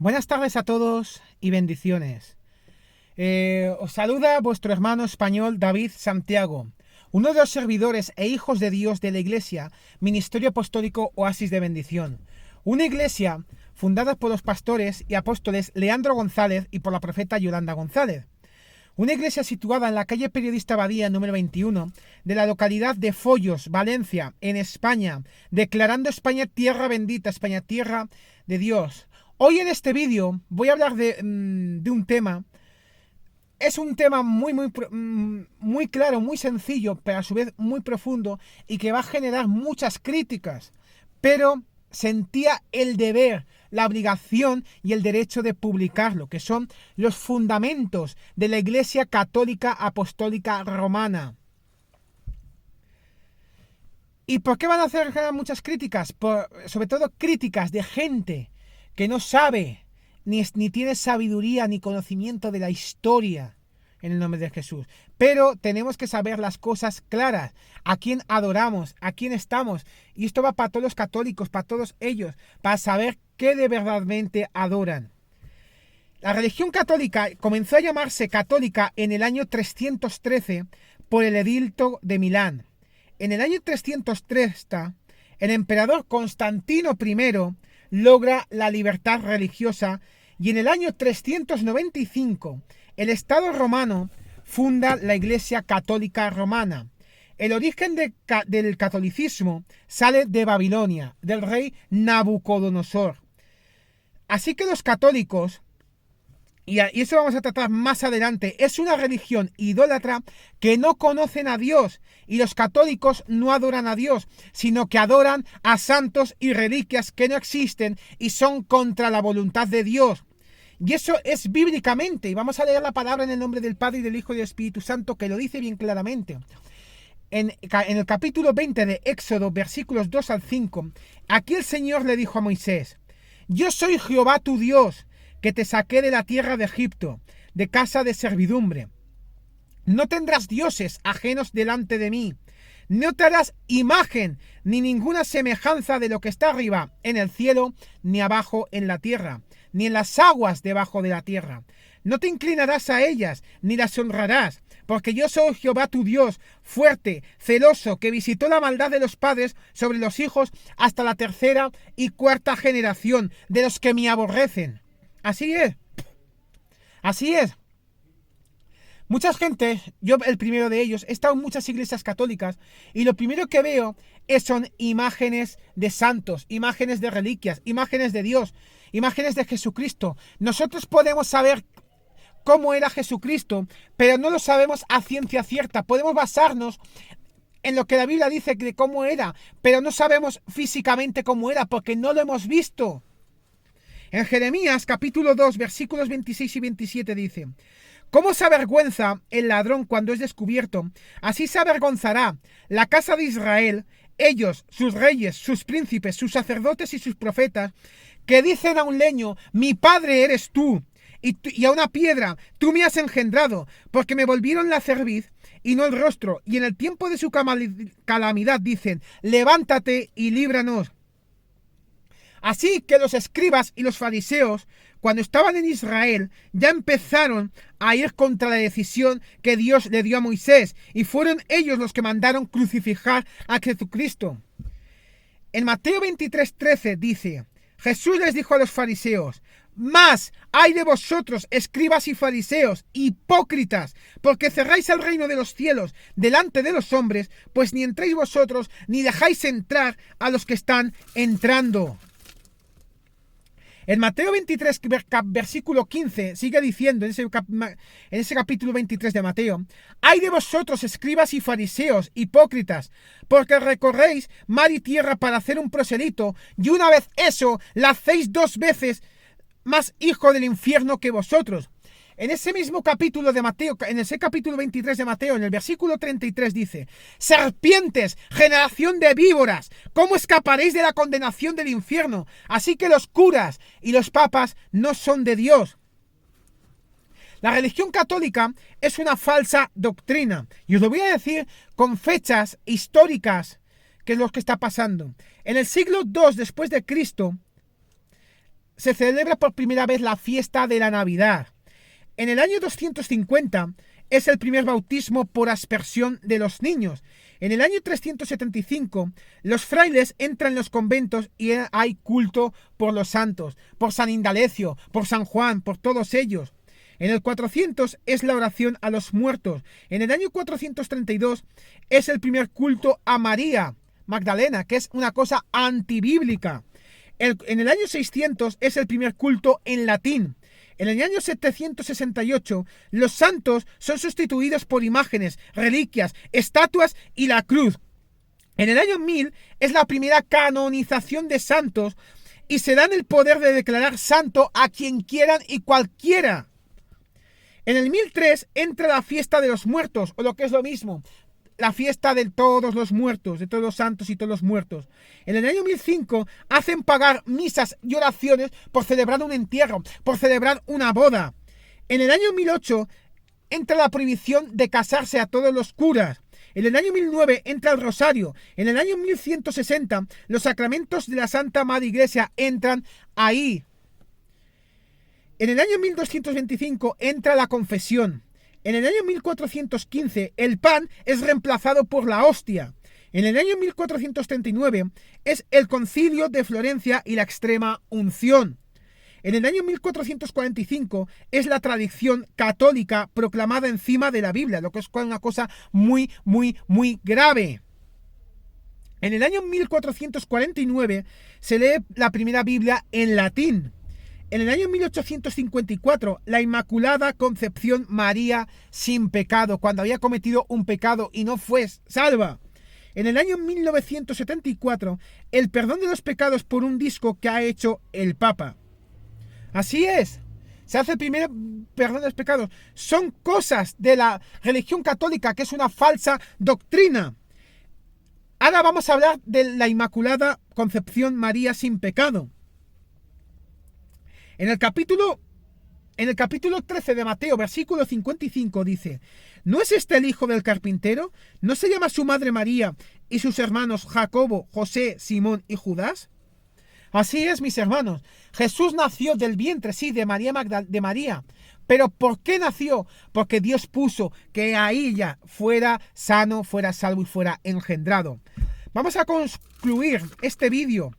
Buenas tardes a todos y bendiciones. Os saluda vuestro hermano español David Santiago, uno de los servidores e hijos de Dios de la Iglesia, Ministerio Apostólico Oasis de Bendición. Una iglesia fundada por los pastores y apóstoles Leandro González y por la profeta Yolanda González. Una iglesia situada en la calle Periodista Badía número 21 de la localidad de Follos, Valencia, en España, declarando España tierra bendita, España tierra de Dios. Hoy en este vídeo voy a hablar de un tema. Es un tema muy claro, muy sencillo, pero a su vez muy profundo y que va a generar muchas críticas. Pero sentía el deber, la obligación y el derecho de publicarlo, que son los fundamentos de la Iglesia Católica Apostólica Romana. ¿Y por qué van a hacer muchas críticas? Sobre todo críticas de gente que no sabe, ni tiene sabiduría ni conocimiento de la historia, en el nombre de Jesús. Pero tenemos que saber las cosas claras, a quién adoramos, a quién estamos. Y esto va para todos los católicos, para todos ellos, para saber qué de verdadmente adoran. La religión católica comenzó a llamarse católica en el año 313 por el edicto de Milán. En el año 330, el emperador Constantino I logra la libertad religiosa y en el año 395 el Estado romano funda la Iglesia Católica Romana. El origen del catolicismo sale de Babilonia, del rey Nabucodonosor. Así que los católicos, y eso vamos a tratar más adelante, es una religión idólatra que no conocen a Dios, y los católicos no adoran a Dios, sino que adoran a santos y reliquias que no existen y son contra la voluntad de Dios. Y eso es bíblicamente, y vamos a leer la palabra en el nombre del Padre y del Hijo y del Espíritu Santo, que lo dice bien claramente. En el capítulo 20 de Éxodo, versículos 2 al 5, aquí el Señor le dijo a Moisés: Yo soy Jehová tu Dios, que te saqué de la tierra de Egipto, de casa de servidumbre. No tendrás dioses ajenos delante de mí. No te harás imagen ni ninguna semejanza de lo que está arriba en el cielo, ni abajo en la tierra, ni en las aguas debajo de la tierra. No te inclinarás a ellas, ni las honrarás, porque yo soy Jehová tu Dios, fuerte, celoso, que visitó la maldad de los padres sobre los hijos hasta la tercera y cuarta generación de los que me aborrecen. Así es. Así es. Mucha gente, yo el primero de ellos, he estado en muchas iglesias católicas y lo primero que veo son imágenes de santos, imágenes de reliquias, imágenes de Dios, imágenes de Jesucristo. Nosotros podemos saber cómo era Jesucristo, pero no lo sabemos a ciencia cierta. Podemos basarnos en lo que la Biblia dice de cómo era, pero no sabemos físicamente cómo era porque no lo hemos visto. En Jeremías capítulo 2 versículos 26 y 27 dice: ¿Cómo se avergüenza el ladrón cuando es descubierto? Así se avergonzará la casa de Israel, ellos, sus reyes, sus príncipes, sus sacerdotes y sus profetas, que dicen a un leño: mi padre eres tú, y a una piedra: tú me has engendrado, porque me volvieron la cerviz y no el rostro, y en el tiempo de su calamidad dicen: levántate y líbranos. Así que los escribas y los fariseos, cuando estaban en Israel, ya empezaron a ir contra la decisión que Dios le dio a Moisés, y fueron ellos los que mandaron crucificar a Jesucristo. En Mateo 23:13 dice: Jesús les dijo a los fariseos: Más hay de vosotros, escribas y fariseos, hipócritas, porque cerráis el reino de los cielos delante de los hombres, pues ni entréis vosotros, ni dejáis entrar a los que están entrando. En Mateo 23, versículo 15, sigue diciendo, en ese capítulo 23 de Mateo: Ay de vosotros, escribas y fariseos, hipócritas, porque recorréis mar y tierra para hacer un proselito, y una vez eso, la hacéis 2 veces más hijo del infierno que vosotros. En ese mismo capítulo de Mateo, en ese capítulo 23 de Mateo, en el versículo 33 dice: serpientes, generación de víboras, ¿cómo escaparéis de la condenación del infierno? Así que los curas y los papas no son de Dios. La religión católica es una falsa doctrina, y os lo voy a decir con fechas históricas, que es lo que está pasando. En el siglo II después de Cristo, se celebra por primera vez la fiesta de la Navidad. En el año 250 es el primer bautismo por aspersión de los niños. En el año 375 los frailes entran en los conventos y hay culto por los santos, por San Indalecio, por San Juan, por todos ellos. En el 400 es la oración a los muertos. En el año 432 es el primer culto a María Magdalena, que es una cosa antibíblica. En el año 600 es el primer culto en latín. En el año 768 los santos son sustituidos por imágenes, reliquias, estatuas y la cruz. En el año 1000 es la primera canonización de santos y se dan el poder de declarar santo a quien quieran y cualquiera. En el 1003 entra la fiesta de los muertos, o lo que es lo mismo, la fiesta de todos los muertos, de todos los santos y todos los muertos. En el año 1005 hacen pagar misas y oraciones por celebrar un entierro, por celebrar una boda. En el año 1008 entra la prohibición de casarse a todos los curas. En el año 1009 entra el rosario. En el año 1160 los sacramentos de la Santa Madre Iglesia entran ahí. En el año 1225 entra la confesión. En el año 1415 el pan es reemplazado por la hostia. En el año 1439 es el concilio de Florencia y la extrema unción. En el año 1445 es la tradición católica proclamada encima de la Biblia, lo que es una cosa muy, muy, muy grave. En el año 1449 se lee la primera Biblia en latín. En el año 1854, la Inmaculada Concepción María sin pecado, cuando había cometido un pecado y no fue salva. En el año 1974, el perdón de los pecados por un disco que ha hecho el Papa. Así es, se hace el primer perdón de los pecados. Son cosas de la religión católica, que es una falsa doctrina. Ahora vamos a hablar de la Inmaculada Concepción María sin pecado. En el capítulo 13 de Mateo, versículo 55, dice: ¿No es este el hijo del carpintero? ¿No se llama su madre María y sus hermanos Jacobo, José, Simón y Judas? Así es, mis hermanos. Jesús nació del vientre, sí, de María. ¿Pero por qué nació? Porque Dios puso que a ella fuera sano, fuera salvo y fuera engendrado. Vamos a concluir este vídeo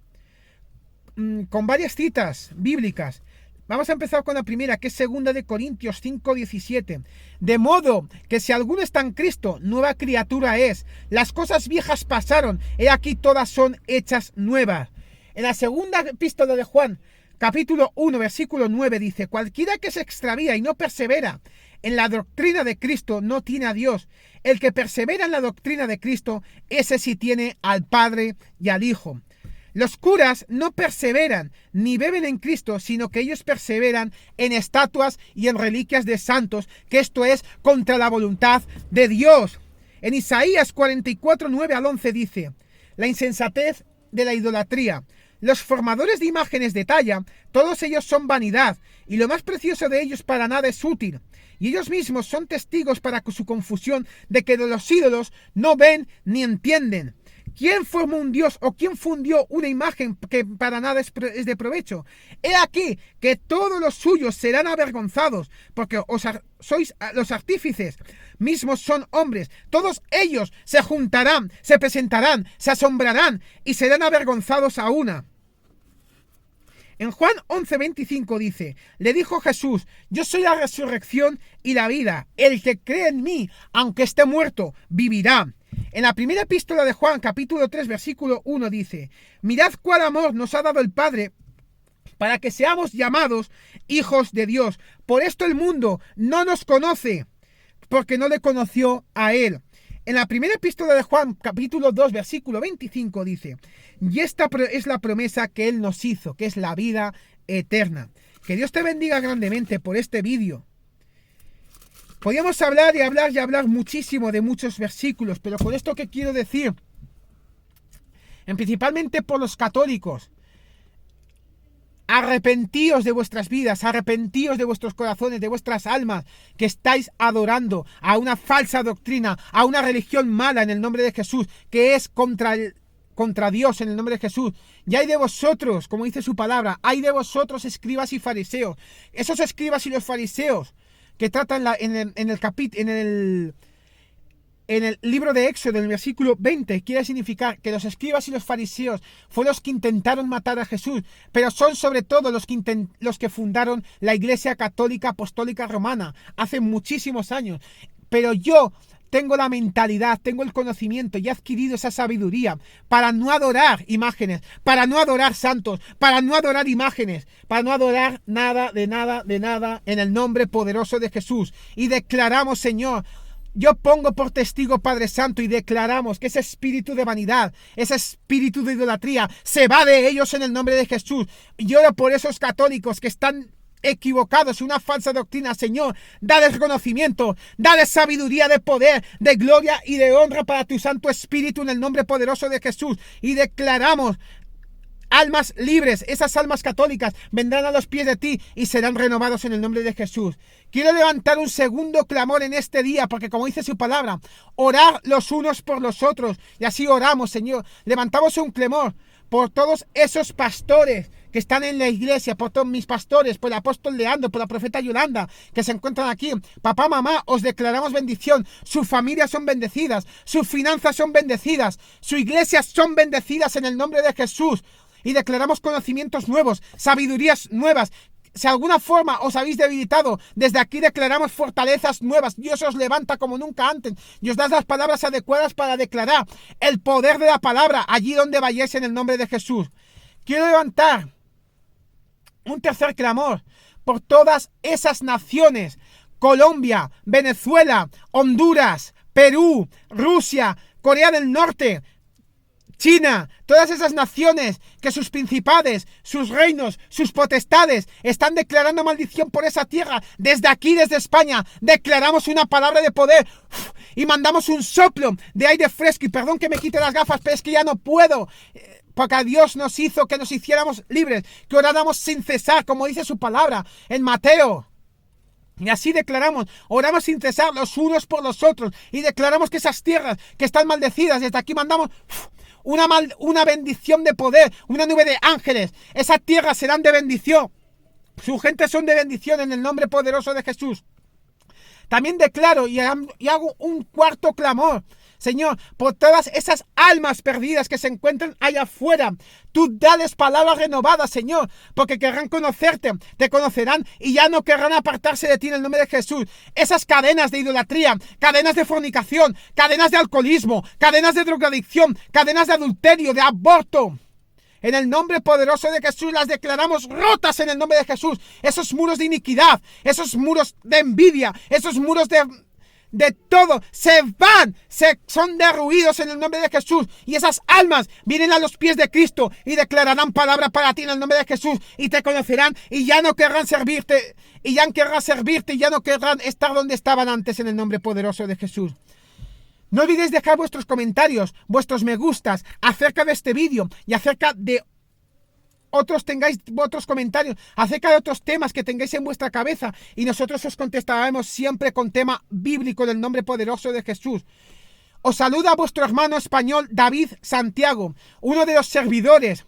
con varias citas bíblicas. Vamos a empezar con la primera, que es 2 de Corintios 5:17. De modo que si alguno está en Cristo, nueva criatura es. Las cosas viejas pasaron, he aquí todas son hechas nuevas. En la segunda epístola de Juan, capítulo 1, versículo 9, dice: cualquiera que se extravía y no persevera en la doctrina de Cristo no tiene a Dios. El que persevera en la doctrina de Cristo, ese sí tiene al Padre y al Hijo. Los curas no perseveran ni beben en Cristo, sino que ellos perseveran en estatuas y en reliquias de santos, que esto es contra la voluntad de Dios. En Isaías 44, 9 al 11 dice: la insensatez de la idolatría. Los formadores de imágenes de talla, todos ellos son vanidad, y lo más precioso de ellos para nada es útil. Y ellos mismos son testigos para su confusión de que de los ídolos no ven ni entienden. ¿Quién formó un dios o quién fundió una imagen que para nada es de provecho? He aquí que todos los suyos serán avergonzados, porque sois los artífices mismos son hombres. Todos ellos se juntarán, se presentarán, se asombrarán y serán avergonzados a una. En Juan 11:25 dice: le dijo Jesús: yo soy la resurrección y la vida. El que cree en mí, aunque esté muerto, vivirá. En la primera epístola de Juan, capítulo 3, versículo 1 dice: mirad cuál amor nos ha dado el Padre para que seamos llamados hijos de Dios. Por esto el mundo no nos conoce, porque no le conoció a él. En la primera epístola de Juan, capítulo 2, versículo 25 dice: y esta es la promesa que él nos hizo, que es la vida eterna. Que Dios te bendiga grandemente por este vídeo. Podríamos hablar y hablar y hablar muchísimo de muchos versículos, pero con esto que quiero decir, principalmente por los católicos: arrepentíos de vuestras vidas, arrepentíos de vuestros corazones, de vuestras almas, que estáis adorando a una falsa doctrina, a una religión mala en el nombre de Jesús, que es contra contra Dios en el nombre de Jesús. Y hay de vosotros, como dice su palabra, hay de vosotros escribas y fariseos. Esos escribas y los fariseos que tratan en el libro de Éxodo, en el versículo 20, quiere significar que los escribas y los fariseos fueron los que intentaron matar a Jesús, pero son sobre todo los que fundaron la Iglesia Católica Apostólica Romana hace muchísimos años. Pero yo tengo la mentalidad, tengo el conocimiento y he adquirido esa sabiduría para no adorar imágenes, para no adorar santos, para no adorar imágenes, para no adorar nada en el nombre poderoso de Jesús. Y declaramos, Señor, yo pongo por testigo, Padre Santo, y declaramos que ese espíritu de vanidad, ese espíritu de idolatría, se va de ellos en el nombre de Jesús. Y oro por esos católicos que están equivocados, una falsa doctrina. Señor, dale reconocimiento, dale sabiduría de poder, de gloria y de honra para tu Santo Espíritu en el nombre poderoso de Jesús. Y declaramos almas libres, esas almas católicas vendrán a los pies de ti y serán renovados en el nombre de Jesús. Quiero levantar un segundo clamor en este día, porque como dice su palabra, orar los unos por los otros, y así oramos, Señor. Levantamos un clamor por todos esos pastores que están en la iglesia, por todos mis pastores, por el apóstol Leandro, por la profeta Yolanda, que se encuentran aquí. Papá, mamá, os declaramos bendición. Sus familias son bendecidas, sus finanzas son bendecidas, sus iglesias son bendecidas en el nombre de Jesús. Y declaramos conocimientos nuevos, sabidurías nuevas. Si de alguna forma os habéis debilitado, desde aquí declaramos fortalezas nuevas. Dios os levanta como nunca antes y os da las palabras adecuadas para declarar el poder de la palabra allí donde vayáis en el nombre de Jesús. Quiero levantar un tercer clamor por todas esas naciones: Colombia, Venezuela, Honduras, Perú, Rusia, Corea del Norte, China, todas esas naciones que sus principades, sus reinos, sus potestades están declarando maldición por esa tierra. Desde aquí, desde España, declaramos una palabra de poder y mandamos un soplo de aire fresco. Y perdón que me quite las gafas, pero es que ya no puedo, porque a Dios nos hizo que nos hiciéramos libres, que oráramos sin cesar, como dice su palabra en Mateo. Y así declaramos, oramos sin cesar los unos por los otros, y declaramos que esas tierras que están maldecidas, desde aquí mandamos una bendición de poder, una nube de ángeles. Esas tierras serán de bendición, su gente son de bendición en el nombre poderoso de Jesús. También declaro y hago un cuarto clamor, Señor, por todas esas almas perdidas que se encuentran allá afuera. Tú dales palabras renovadas, Señor, porque querrán conocerte, te conocerán y ya no querrán apartarse de ti en el nombre de Jesús. Esas cadenas de idolatría, cadenas de fornicación, cadenas de alcoholismo, cadenas de drogadicción, cadenas de adulterio, de aborto, en el nombre poderoso de Jesús las declaramos rotas en el nombre de Jesús. Esos muros de iniquidad, esos muros de envidia, esos muros de todo, se van, son derruidos en el nombre de Jesús. Y esas almas vienen a los pies de Cristo y declararán palabra para ti en el nombre de Jesús. Y te conocerán y ya no querrán servirte. Y ya no querrán estar donde estaban antes en el nombre poderoso de Jesús. No olvidéis dejar vuestros comentarios, vuestros me gustas acerca de este vídeo y acerca de tengáis otros comentarios acerca de otros temas que tengáis en vuestra cabeza, y nosotros os contestaremos siempre con tema bíblico del nombre poderoso de Jesús. Os saluda vuestro hermano español David Santiago, uno de los servidores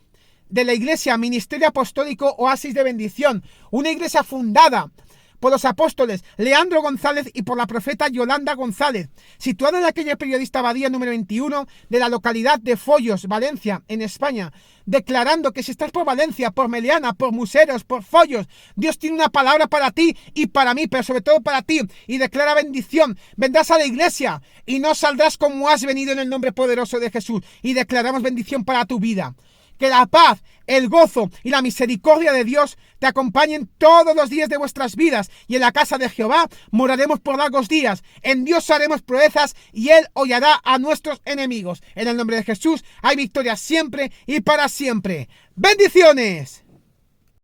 de la iglesia Ministerio Apostólico Oasis de Bendición, una iglesia fundada por los apóstoles Leandro González y por la profeta Yolanda González, situada en la calle Periodista Abadía número 21 de la localidad de Follos, Valencia, en España, declarando que si estás por Valencia, por Meliana, por Museros, por Follos, Dios tiene una palabra para ti y para mí, pero sobre todo para ti, y declara bendición. Vendrás a la iglesia y no saldrás como has venido en el nombre poderoso de Jesús, y declaramos bendición para tu vida. Que la paz, el gozo y la misericordia de Dios te acompañen todos los días de vuestras vidas, y en la casa de Jehová moraremos por largos días. En Dios haremos proezas y Él hollará a nuestros enemigos. En el nombre de Jesús hay victoria siempre y para siempre. ¡Bendiciones!